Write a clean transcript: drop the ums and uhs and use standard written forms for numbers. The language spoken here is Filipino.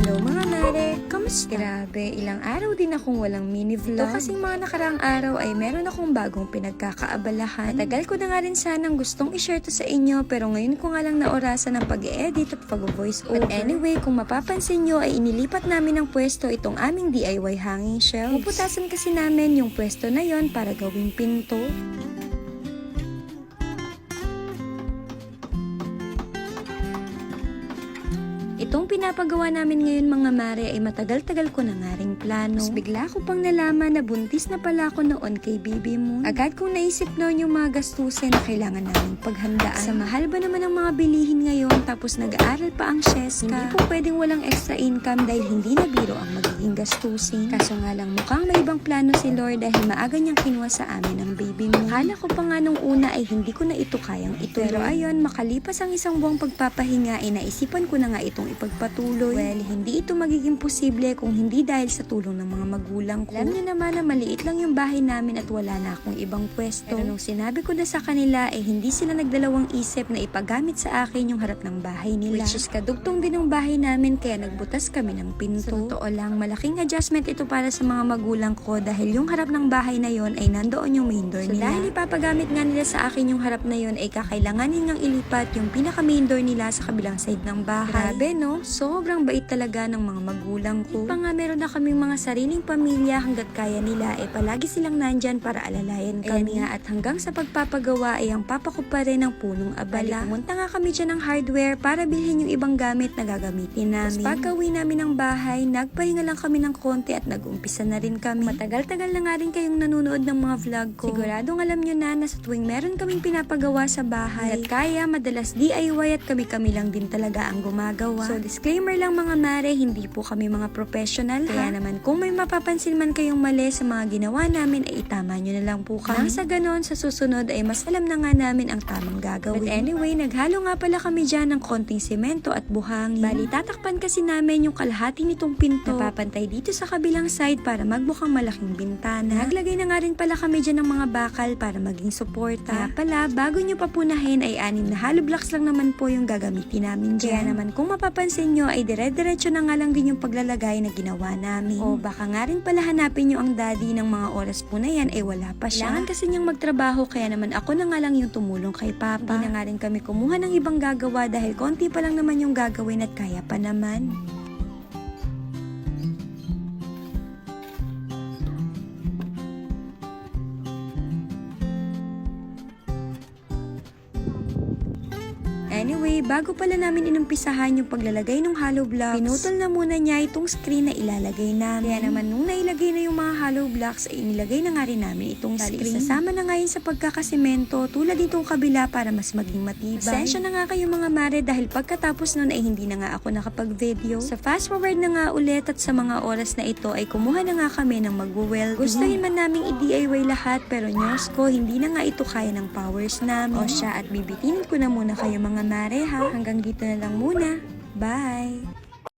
Hello mga mare! Kamusta? Grabe, ilang araw din akong walang mini vlog. Ito kasing mga nakaraang araw ay meron akong bagong pinagkakaabalahan. Matagal ko na nga rin sanang gustong i-share to sa inyo pero ngayon ko nga lang naorasan ng pag-edit at pag-voice over. But anyway, kung mapapansin nyo ay inilipat namin ng pwesto itong aming DIY hanging shelves. Puputasan kasi namin yung pwesto na yon para gawing pinto. Itong pinapagawa namin ngayon mga mare ay matagal-tagal ko na nga ring plano. Mas bigla ko pang nalaman na buntis na pala ako noon kay Baby Moon. Agad kong naisip noon yung mga gastusin na kailangan naming paghandaan. Sa mahal ba naman ang mga bilihin ngayon tapos nag-aaral pa ang Sheska? Hindi po pwedeng walang extra income dahil hindi na biro ang magiging gastusin. Kaso nga lang mukhang may ibang plano si Lord dahil maaga niyang kinuha sa amin ang Baby Moon. Akala ko pa nga nung una ay hindi ko na ito kayang ituloy. Pero ayun, makalipas ang isang buwang pagpapahinga ay naisipan ko na nga itong ipagpatuloy. Well, hindi ito magiging posible kung hindi dahil sa tulong ng mga magulang ko. Alam niyo naman na maliit lang yung bahay namin at wala na akong ibang pwesto. Pero nung sinabi ko na sa kanila, hindi sila nagdalawang isip na ipagamit sa akin yung harap ng bahay nila. Which is kadugtong din ng bahay namin kaya nagbutas kami ng pinto. Sa totoo lang, malaking adjustment ito para sa mga magulang ko dahil yung harap ng bahay na yon ay nandoon yung main door nila. Dahil ipapagamit nga nila sa akin yung harap na yon ay kakailanganin ngang ilipat yung pinaka main door nila sa kabilang side ng bahay. Grabe no? Sobrang bait talaga ng mga magulang ko. Pa nga meron na kaming mga sariling pamilya hanggat kaya nila palagi silang nandyan para alalayan kami. Nga at hanggang sa pagpapagawa ay ang papa ko pa rin ang punong abala. Pumunta nga kami dyan ng hardware para bilhin yung ibang gamit na gagamitin namin. Tapos pagka-uwi namin ng bahay, nagpahinga lang kami ng konti at nag-umpisa na rin kami. Matagal-tagal na nga rin kayong nanonood ng mga vlog ko. Siguradong alam nyo na sa tuwing meron kaming pinapagawa sa bahay at kaya madalas DIY at kami-kami lang din talaga ang gumagawa. So disclaimer lang mga mare, hindi po kami mga professional. Kaya naman kung may mapapansin man kayong mali sa mga ginawa namin ay itama nyo na lang po kami. Nang sa ganon, sa susunod ay mas alam na nga namin ang tamang gagawin. But anyway, naghalo nga pala kami dyan ng konting semento at buhangin. Bali, tatakpan kasi namin yung kalahati nitong pinto. Napapantay dito sa kabilang side para magmukhang malaking bintana. Naglagay na nga rin pala kami dyan ng mga bakal para maging suporta. Kaya pala, bago nyo papunahin ay 6 na hollow blocks lang naman po yung gagamitin namin dyan. Kaya naman kung mapapansin nyo ay dire-diretso na nga lang din yung paglalagay na ginawa namin. O baka nga rin pala hanapin nyo ang daddy ng mga oras po na yan ay wala pa siya. Kailangan kasi niyang magtrabaho kaya naman ako na nga lang yung tumulong kay papa. Hindi na nga rin kami kumuha ng ibang gagawa dahil konti pa lang naman yung gagawin at kaya pa naman. Anyway, bago pala namin inumpisahan yung paglalagay ng hollow blocks, pinutol na muna niya itong screen na ilalagay namin. Kaya naman nung nailagay na yung mga hollow blocks ay inilagay na nga rin namin itong screen. Isasama na nga yun sa pagkakasemento tulad itong kabila para mas maging matibay. Pasensya na nga kayo mga mare dahil pagkatapos nun ay hindi na nga ako nakapag-video. Sa fast forward na nga ulit at sa mga oras na ito ay kumuha na nga kami ng mag-weld. Gustuhin man naming i-DIY lahat pero nyos ko hindi na nga ito kaya ng powers namin. O siya at bibitinin ko na muna kayo mga mare ha. Hanggang dito na lang muna. Bye!